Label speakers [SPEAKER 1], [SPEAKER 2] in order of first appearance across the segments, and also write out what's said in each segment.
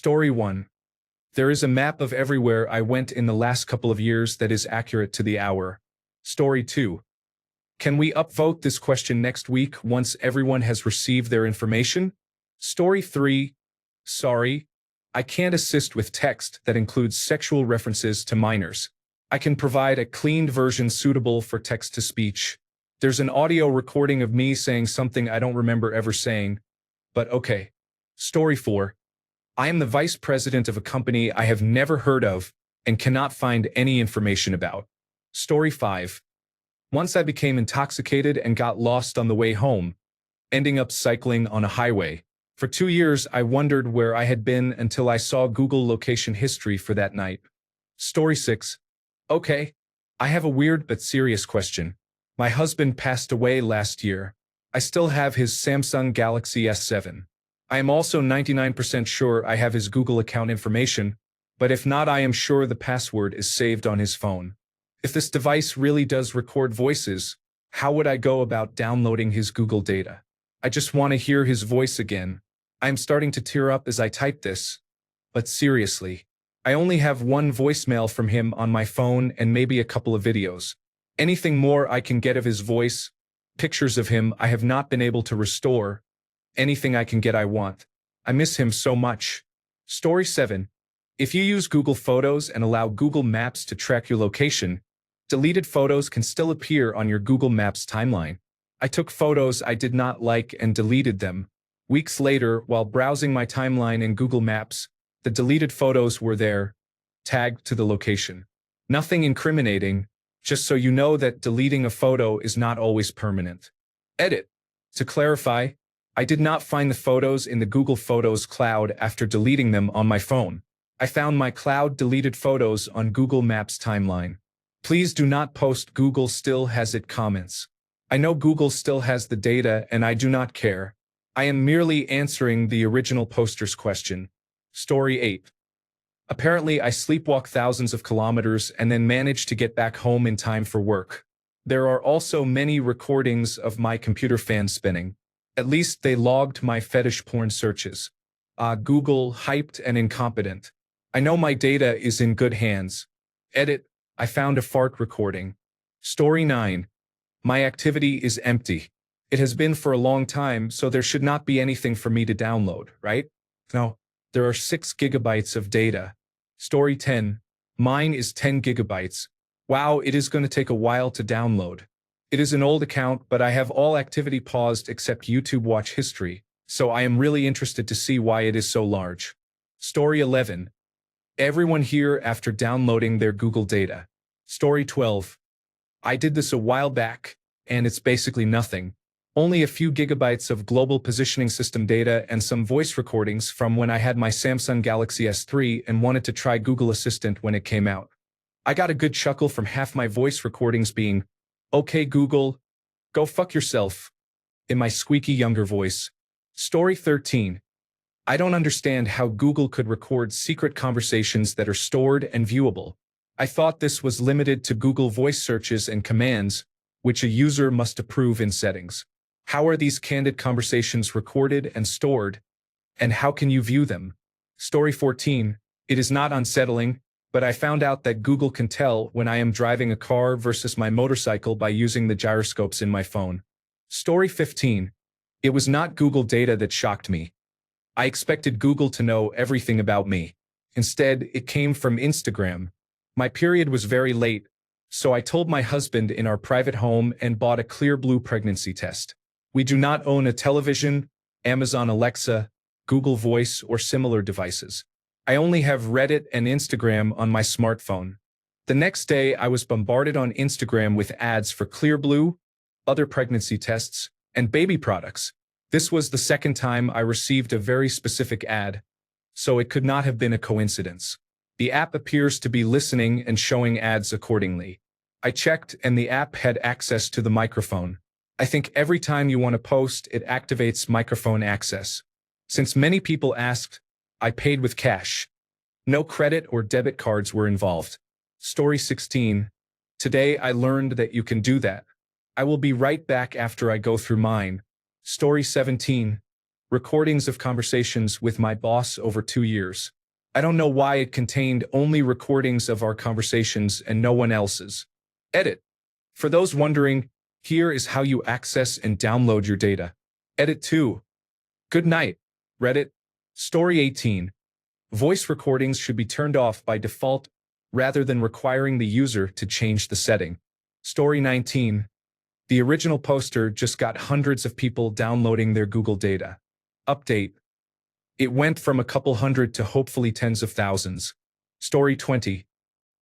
[SPEAKER 1] Story 1. There is a map of everywhere I went in the last couple of years that is accurate to the hour. Story 2. Can we upvote this question next week once everyone has received their information? Story 3. Sorry, I can't assist with text that includes sexual references to minors. I can provide a cleaned version suitable for text-to-speech. There's an audio recording of me saying something I don't remember ever saying, but okay. Story 4. I am the vice president of a company I have never heard of and cannot find any information about. Story 5. Once I became intoxicated and got lost on the way home, ending up cycling on a highway. For 2 years, I wondered where I had been until I saw Google location history for that night. Story 6. Okay, I have a weird but serious question. My husband passed away last year. I still have his Samsung Galaxy S7. I am also 99% sure I have his Google account information, but if not, I am sure the password is saved on his phone. If this device really does record voices, how would I go about downloading his Google data? I just want to hear his voice again. I am starting to tear up as I type this. But seriously, I only have one voicemail from him on my phone and maybe a couple of videos. Anything more I can get of his voice, pictures of him I have not been able to restore, anything I can get I want. I miss him so much. Story 7. If you use Google Photos and allow Google Maps to track your location, deleted photos can still appear on your Google Maps timeline. I took photos I did not like and deleted them. Weeks later, while browsing my timeline in Google Maps, the deleted photos were there, tagged to the location. Nothing incriminating, just so you know that deleting a photo is not always permanent. Edit. To clarify, I did not find the photos in the Google Photos cloud after deleting them on my phone. I found my cloud deleted photos on Google Maps timeline. Please do not post Google still has it comments. I know Google still has the data and I do not care. I am merely answering the original poster's question. Story 8. Apparently I sleepwalk thousands of kilometers and then manage to get back home in time for work. There are also many recordings of my computer fan spinning. At least they logged my fetish porn searches. Google, hyped and incompetent. I know my data is in good hands. Edit. I found a fart recording. Story 9. My activity is empty. It has been for a long time, so there should not be anything for me to download, right? No, there are 6 gigabytes of data. Story 10. Mine is 10 gigabytes. Wow, it is going to take a while to download. It is an old account, but I have all activity paused except YouTube watch history, so I am really interested to see why it is so large. Story 11. Everyone here after downloading their Google data. Story 12. I did this a while back, and it's basically nothing. Only a few gigabytes of global positioning system data and some voice recordings from when I had my Samsung Galaxy S3 and wanted to try Google Assistant when it came out. I got a good chuckle from half my voice recordings being, "Okay Google, go fuck yourself," in my squeaky younger voice. Story 13. I don't understand how Google could record secret conversations that are stored and viewable. I thought this was limited to Google voice searches and commands, which a user must approve in settings. How are these candid conversations recorded and stored, and how can you view them? Story 14. It is not unsettling, but I found out that Google can tell when I am driving a car versus my motorcycle by using the gyroscopes in my phone. Story 15. It was not Google data that shocked me. I expected Google to know everything about me. Instead, it came from Instagram. My period was very late, so I told my husband in our private home and bought a clear blue pregnancy test. We do not own a television, Amazon Alexa, Google Voice, or similar devices. I only have Reddit and Instagram on my smartphone. The next day, I was bombarded on Instagram with ads for Clear Blue, other pregnancy tests, and baby products. This was the second time I received a very specific ad, so it could not have been a coincidence. The app appears to be listening and showing ads accordingly. I checked and the app had access to the microphone. I think every time you want to post, it activates microphone access. Since many people asked, I paid with cash. No credit or debit cards were involved. Story 16. Today I learned that you can do that. I will be right back after I go through mine. Story 17. recordings of conversations with my boss over 2 years. I don't know why it contained only recordings of our conversations and no one else's. Edit. For those wondering, here is how you access and download your data. Edit 2. Good night, Reddit. Story 18. Voice recordings should be turned off by default rather than requiring the user to change the setting. Story 19. The original poster just got hundreds of people downloading their Google data. Update. It went from a couple hundred to hopefully tens of thousands. Story 20.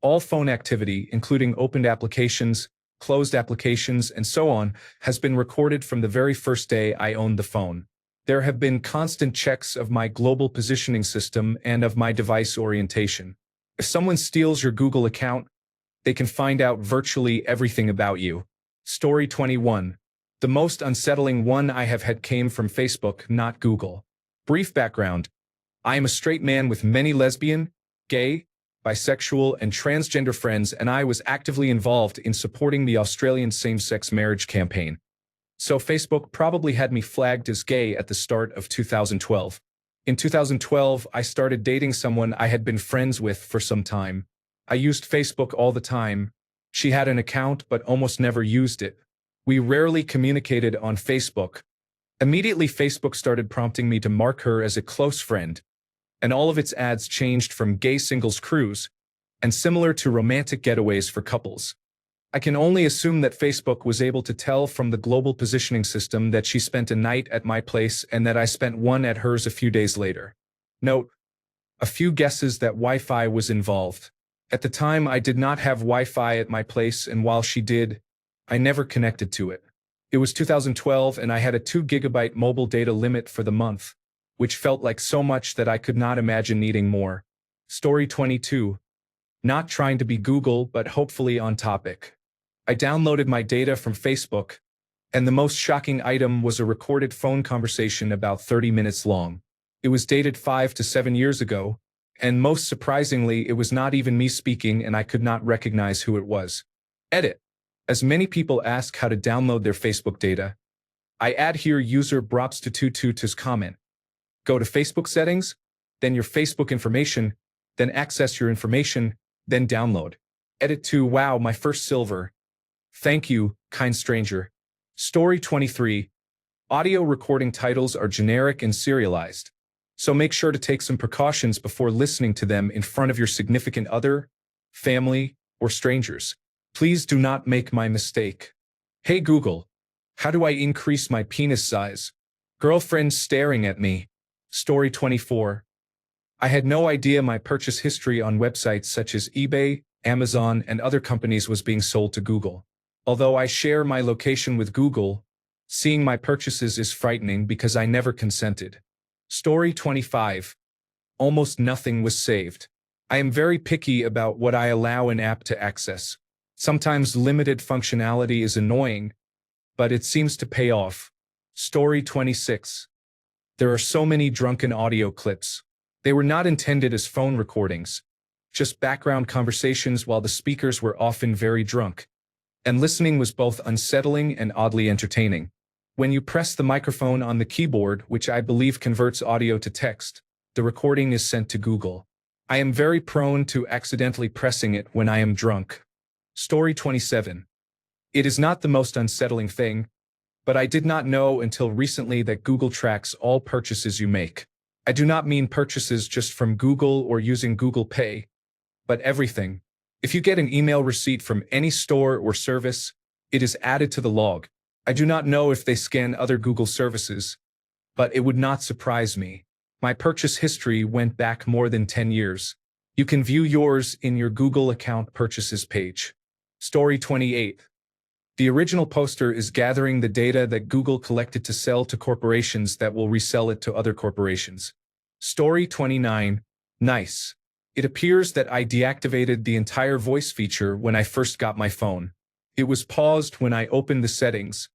[SPEAKER 1] All phone activity, including opened applications, closed applications, and so on, has been recorded from the very first day I owned the phone. There have been constant checks of my global positioning system and of my device orientation. If someone steals your Google account, they can find out virtually everything about you. Story 21. The most unsettling one I have had came from Facebook, not Google. Brief background. I am a straight man with many lesbian, gay, bisexual, and transgender friends, and I was actively involved in supporting the Australian same-sex marriage campaign. So Facebook probably had me flagged as gay at the start of 2012. In 2012, I started dating someone I had been friends with for some time. I used Facebook all the time. She had an account but almost never used it. We rarely communicated on Facebook. Immediately, Facebook started prompting me to mark her as a close friend, and all of its ads changed from gay singles cruise and similar to romantic getaways for couples. I can only assume that Facebook was able to tell from the global positioning system that she spent a night at my place and that I spent one at hers a few days later. Note, a few guesses that Wi-Fi was involved. At the time, I did not have Wi-Fi at my place, and while she did, I never connected to it. It was 2012 and I had a 2 GB mobile data limit for the month, which felt like so much that I could not imagine needing more. Story 22. Not trying to be Google, but hopefully on topic. I downloaded my data from Facebook, and the most shocking item was a recorded phone conversation about 30 minutes long. It was dated 5 to 7 years ago, and most surprisingly, it was not even me speaking and I could not recognize who it was. Edit. As many people ask how to download their Facebook data, I add here user Brobs222's comment. Go to Facebook settings, then your Facebook information, then access your information, then download. Edit 2. Wow, my first silver. Thank you, kind stranger. Story 23. Audio recording titles are generic and serialized, so make sure to take some precautions before listening to them in front of your significant other, family, or strangers. Please do not make my mistake. Hey Google, how do I increase my penis size? Girlfriend staring at me. Story 24. I had no idea my purchase history on websites such as eBay, Amazon, and other companies was being sold to Google. Although I share my location with Google, seeing my purchases is frightening because I never consented. Story 25. Almost nothing was saved. I am very picky about what I allow an app to access. Sometimes limited functionality is annoying, but it seems to pay off. Story 26. There are so many drunken audio clips. They were not intended as phone recordings, just background conversations while the speakers were often very drunk. And listening was both unsettling and oddly entertaining. When you press the microphone on the keyboard, which I believe converts audio to text, the recording is sent to Google. I am very prone to accidentally pressing it when I am drunk. Story 27. It is not the most unsettling thing, but I did not know until recently that Google tracks all purchases you make. I do not mean purchases just from Google or using Google Pay, but everything. If you get an email receipt from any store or service, it is added to the log. I do not know if they scan other Google services, but it would not surprise me. My purchase history went back more than 10 years. You can view yours in your Google account purchases page. Story 28. The original poster is gathering the data that Google collected to sell to corporations that will resell it to other corporations. Story 29. Nice. It appears that I deactivated the entire voice feature when I first got my phone. It was paused when I opened the settings,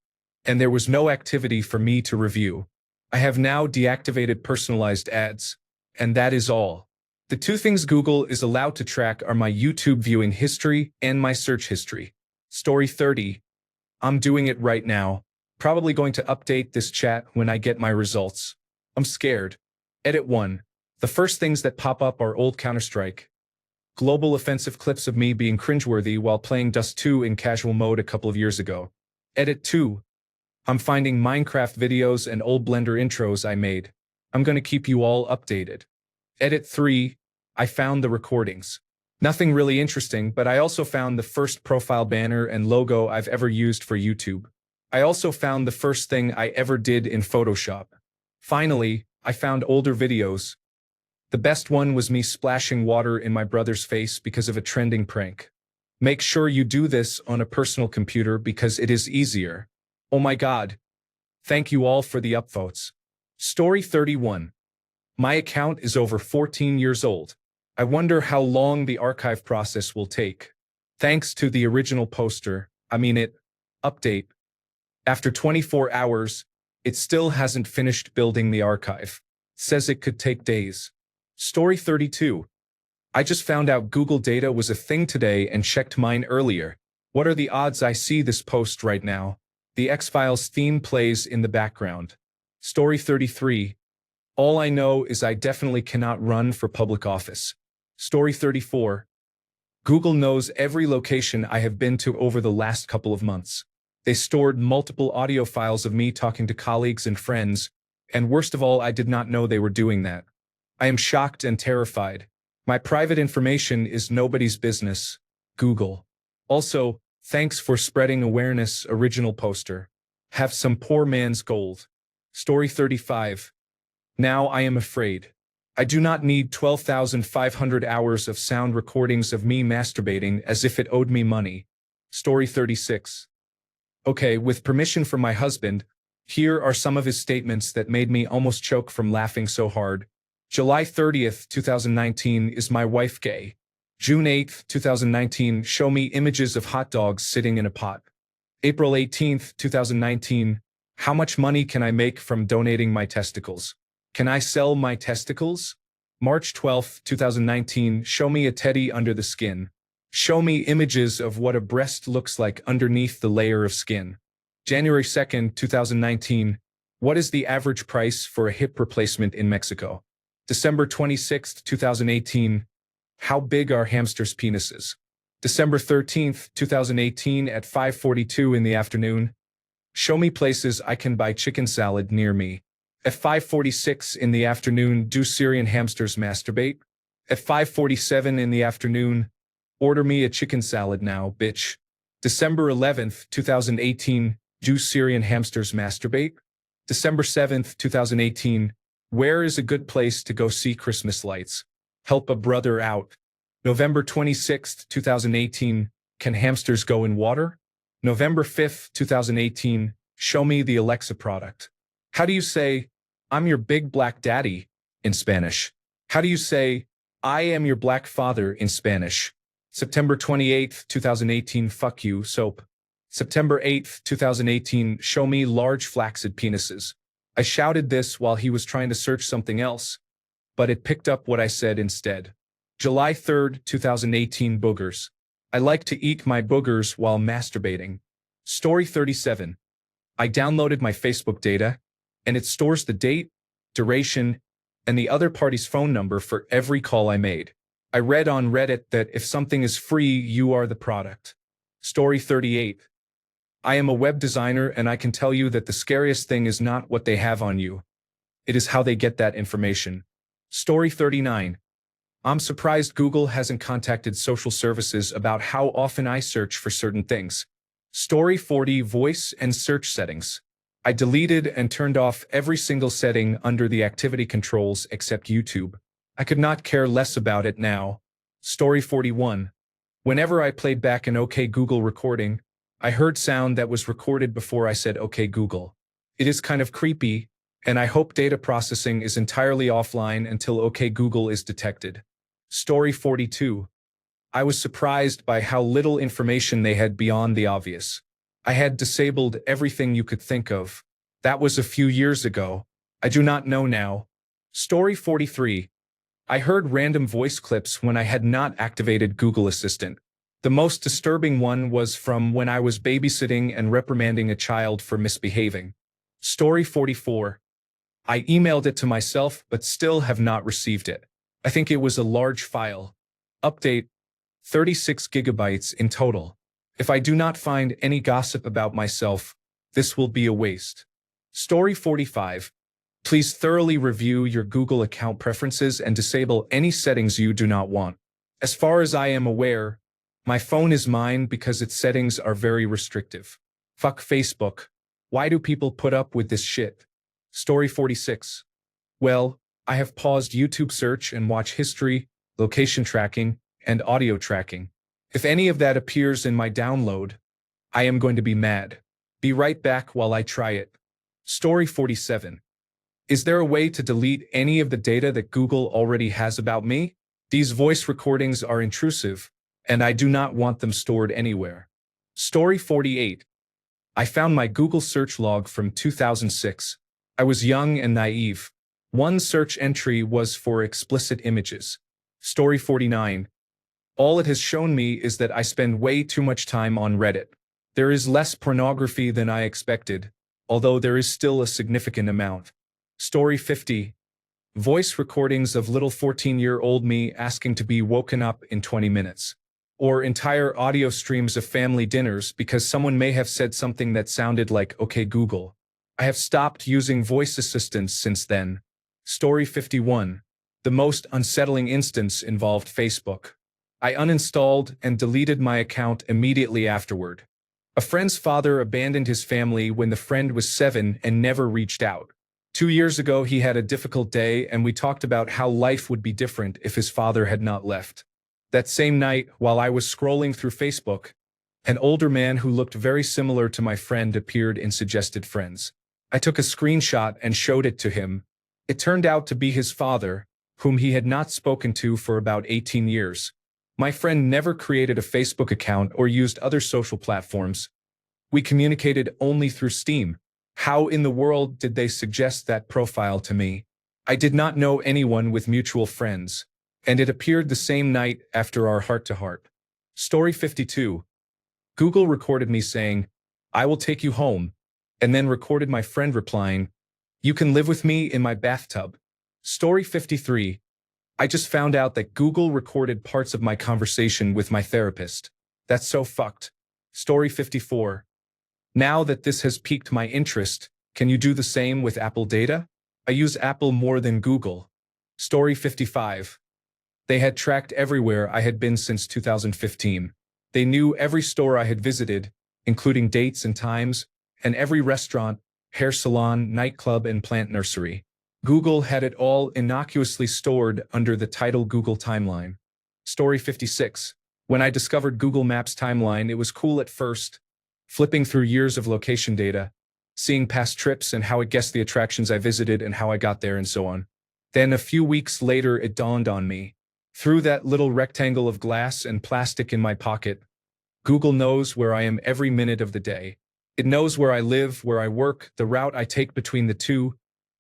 [SPEAKER 1] and there was no activity for me to review. I have now deactivated personalized ads, and that is all. The two things Google is allowed to track are my YouTube viewing history and my search history. Story 30. I'm doing it right now. Probably going to update this chat when I get my results. I'm scared. Edit 1. The first things that pop up are old Counter-Strike. Global offensive clips of me being cringeworthy while playing Dust 2 in casual mode a couple of years ago. Edit 2. I'm finding Minecraft videos and old Blender intros I made. I'm gonna keep you all updated. Edit 3. I found the recordings. Nothing really interesting, but I also found the first profile banner and logo I've ever used for YouTube. I also found the first thing I ever did in Photoshop. Finally, I found older videos. The best one was me splashing water in my brother's face because of a trending prank. Make sure you do this on a personal computer because it is easier. Oh my god. Thank you all for the upvotes. Story 31. My account is over 14 years old. I wonder how long the archive process will take. Thanks to the original poster, update. After 24 hours, it still hasn't finished building the archive. Says it could take days. Story 32. I just found out Google data was a thing today and checked mine earlier. What are the odds I see this post right now? The X-Files theme plays in the background. Story 33. All I know is I definitely cannot run for public office. Story 34. Google knows every location I have been to over the last couple of months. They stored multiple audio files of me talking to colleagues and friends, and worst of all, I did not know they were doing that. I am shocked and terrified. My private information is nobody's business. Google. Also, thanks for spreading awareness, original poster. Have some poor man's gold. Story 35. Now I am afraid. I do not need 12,500 hours of sound recordings of me masturbating as if it owed me money. Story 36. Okay, with permission from my husband, here are some of his statements that made me almost choke from laughing so hard. July 30th, 2019, is my wife gay? June 8th, 2019, show me images of hot dogs sitting in a pot. April 18th, 2019, how much money can I make from donating my testicles? Can I sell my testicles? March 12th, 2019, show me a teddy under the skin. Show me images of what a breast looks like underneath the layer of skin. January 2nd, 2019, what is the average price for a hip replacement in Mexico? December 26th, 2018, how big are hamsters' penises? December 13th, 2018 at 5:42 in the afternoon, show me places I can buy chicken salad near me. At 5:46 in the afternoon, do Syrian hamsters masturbate? At 5:47 in the afternoon, order me a chicken salad now, bitch. December 11th, 2018, do Syrian hamsters masturbate? December 7th, 2018, where is a good place to go see Christmas lights? Help a brother out. November 26th, 2018, can hamsters go in water? November 5th, 2018, show me the Alexa product. How do you say, I'm your big black daddy, in Spanish? How do you say, I am your black father, in Spanish? September 28th, 2018, fuck you, soap. September 8th, 2018, show me large flaccid penises. I shouted this while he was trying to search something else, but it picked up what I said instead. July 3rd, 2018, boogers. I like to eat my boogers while masturbating. Story 37. I downloaded my Facebook data, and it stores the date, duration, and the other party's phone number for every call I made. I read on Reddit that if something is free, you are the product. Story 38. I am a web designer and I can tell you that the scariest thing is not what they have on you. It is how they get that information. Story 39. I'm surprised Google hasn't contacted social services about how often I search for certain things. Story 40. Voice and search settings. I deleted and turned off every single setting under the activity controls except YouTube. I could not care less about it now. Story 41. Whenever I played back an OK Google recording, I heard sound that was recorded before I said OK Google. It is kind of creepy, and I hope data processing is entirely offline until OK Google is detected. Story 42. I was surprised by how little information they had beyond the obvious. I had disabled everything you could think of. That was a few years ago. I do not know now. Story 43. I heard random voice clips when I had not activated Google Assistant. The most disturbing one was from when I was babysitting and reprimanding a child for misbehaving. Story 44. I emailed it to myself but still have not received it. I think it was a large file. Update: 36 gigabytes in total. If I do not find any gossip about myself, this will be a waste. Story 45. Please thoroughly review your Google account preferences and disable any settings you do not want. As far as I am aware, my phone is mine because its settings are very restrictive. Fuck Facebook. Why do people put up with this shit? Story 46. Well, I have paused YouTube search and watch history, location tracking, and audio tracking. If any of that appears in my download, I am going to be mad. Be right back while I try it. Story 47. Is there a way to delete any of the data that Google already has about me? These voice recordings are intrusive, and I do not want them stored anywhere. Story 48. I found my Google search log from 2006. I was young and naive. One search entry was for explicit images. Story 49. All it has shown me is that I spend way too much time on Reddit. There is less pornography than I expected, although there is still a significant amount. Story 50. Voice recordings of little 14-year-old me asking to be woken up in 20 minutes. Or entire audio streams of family dinners because someone may have said something that sounded like, "Okay, Google." I have stopped using voice assistants since then. Story 51. The most unsettling instance involved Facebook. I uninstalled and deleted my account immediately afterward. A friend's father abandoned his family when the friend was 7 and never reached out. 2 years ago, he had a difficult day, and we talked about how life would be different if his father had not left. That same night, while I was scrolling through Facebook, an older man who looked very similar to my friend appeared in suggested friends. I took a screenshot and showed it to him. It turned out to be his father, whom he had not spoken to for about 18 years. My friend never created a Facebook account or used other social platforms. We communicated only through Steam. How in the world did they suggest that profile to me? I did not know anyone with mutual friends, and it appeared the same night after our heart-to-heart. Story 52. Google recorded me saying, "I will take you home," and then recorded my friend replying, "You can live with me in my bathtub." Story 53. I just found out that Google recorded parts of my conversation with my therapist. That's so fucked. Story 54. Now that this has piqued my interest, can you do the same with Apple data? I use Apple more than Google. Story 55. They had tracked everywhere I had been since 2015. They knew every store I had visited, including dates and times, and every restaurant, hair salon, nightclub, and plant nursery. Google had it all innocuously stored under the title Google Timeline. Story 56. When I discovered Google Maps Timeline, it was cool at first, flipping through years of location data, seeing past trips and how it guessed the attractions I visited and how I got there and so on. Then a few weeks later, it dawned on me. Through that little rectangle of glass and plastic in my pocket, Google knows where I am every minute of the day. It knows where I live, where I work, the route I take between the two,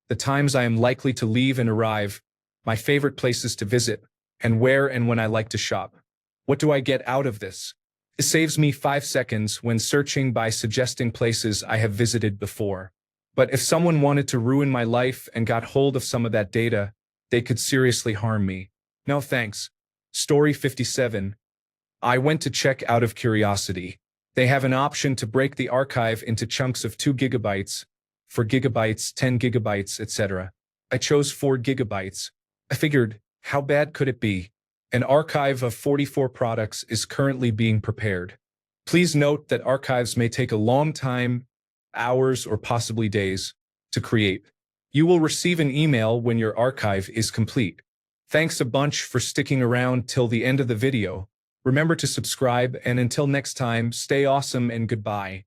[SPEAKER 1] the times I am likely to leave and arrive, my favorite places to visit, and where and when I like to shop. What do I get out of this? It saves me 5 seconds when searching by suggesting places I have visited before. But if someone wanted to ruin my life and got hold of some of that data, they could seriously harm me. No thanks. Story 57. I went to check out of curiosity. They have an option to break the archive into chunks of 2 gigabytes, 4 gigabytes, 10 gigabytes, etc. I chose 4 gigabytes. I figured, how bad could it be? An archive of 44 products is currently being prepared. Please note that archives may take a long time, hours or possibly days, to create. You will receive an email when your archive is complete. Thanks a bunch for sticking around till the end of the video. Remember to subscribe, and until next time, stay awesome and goodbye.